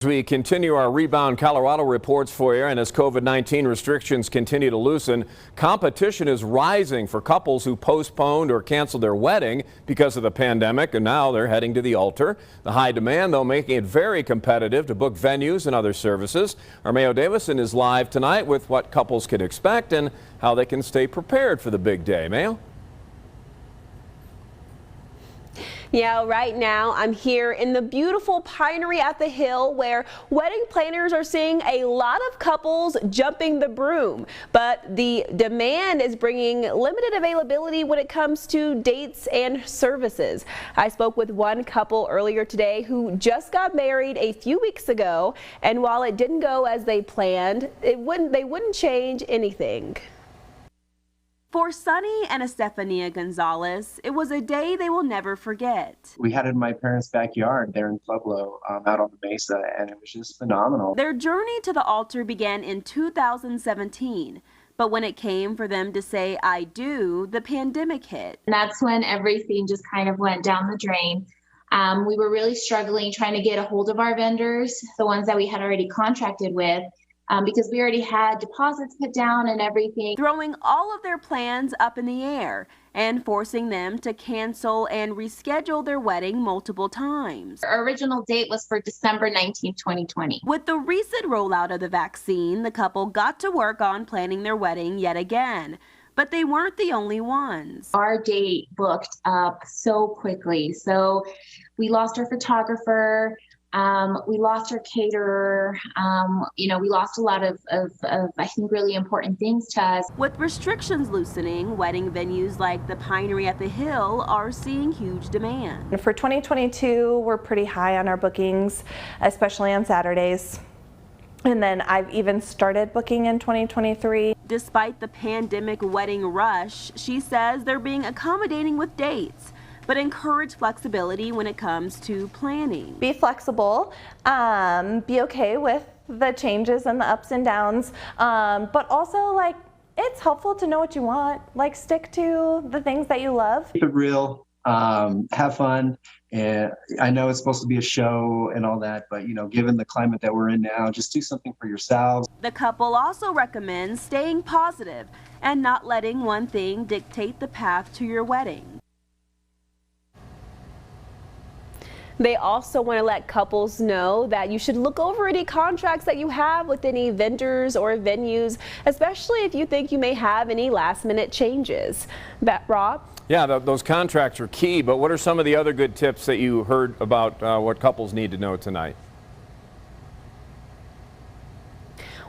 We continue our Rebound Colorado reports for you, and as COVID-19 restrictions continue to loosen, competition is rising for couples who postponed or canceled their wedding because of the pandemic, and now they're heading to the altar. The high demand, though, making it very competitive to book venues and other services. Our Mayo Davison is live tonight with what couples can expect and how they can stay prepared for the big day. Mayo? Yeah, right now I'm here in the beautiful Pinery at the Hill where wedding planners are seeing a lot of couples jumping the broom. But the demand is bringing limited availability when it comes to dates and services. I spoke with one couple earlier today who just got married a few weeks ago, and while it didn't go as they planned, they wouldn't change anything. For Sonny and Estefania Gonzalez, it was a day they will never forget. We had it in my parents' backyard there in Pueblo, out on the mesa, and it was just phenomenal. Their journey to the altar began in 2017, but when it came for them to say I do, the pandemic hit. And that's when everything just kind of went down the drain. We were really struggling trying to get a hold of our vendors, the ones that we had already contracted with. Because we already had deposits put down and everything. Throwing all of their plans up in the air and forcing them to cancel and reschedule their wedding multiple times. Our original date was for December 19, 2020. With the recent rollout of the vaccine, the couple got to work on planning their wedding yet again. But they weren't the only ones. Our date booked up so quickly. So we lost our photographer. We lost our caterer, we lost a lot of, I think, really important things to us. With restrictions loosening, wedding venues like the Pinery at the Hill are seeing huge demand. For 2022, we're pretty high on our bookings, especially on Saturdays. And then I've even started booking in 2023. Despite the pandemic wedding rush, she says they're being accommodating with dates, but encourage flexibility when it comes to planning. Be flexible, be okay with the changes and the ups and downs, but also it's helpful to know what you want. Stick to the things that you love. Keep it real, have fun. And I know it's supposed to be a show and all that, but given the climate that we're in now, just do something for yourselves. The couple also recommends staying positive and not letting one thing dictate the path to your wedding. They also want to let couples know that you should look over any contracts that you have with any vendors or venues, especially if you think you may have any last-minute changes. Rob? Yeah, those contracts are key, but what are some of the other good tips that you heard about what couples need to know tonight?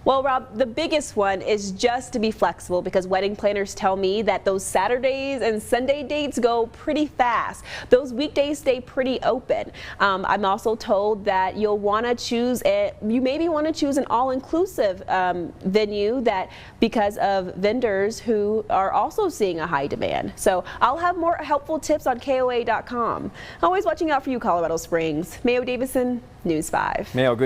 Well, Rob, the biggest one is just to be flexible, because wedding planners tell me that those Saturdays and Sunday dates go pretty fast. Those weekdays stay pretty open. I'm also told that you maybe want to choose an all-inclusive venue because of vendors who are also seeing a high demand. So I'll have more helpful tips on KOAA.com. Always watching out for you, Colorado Springs. Mayo Davison, News 5. Mayo, good.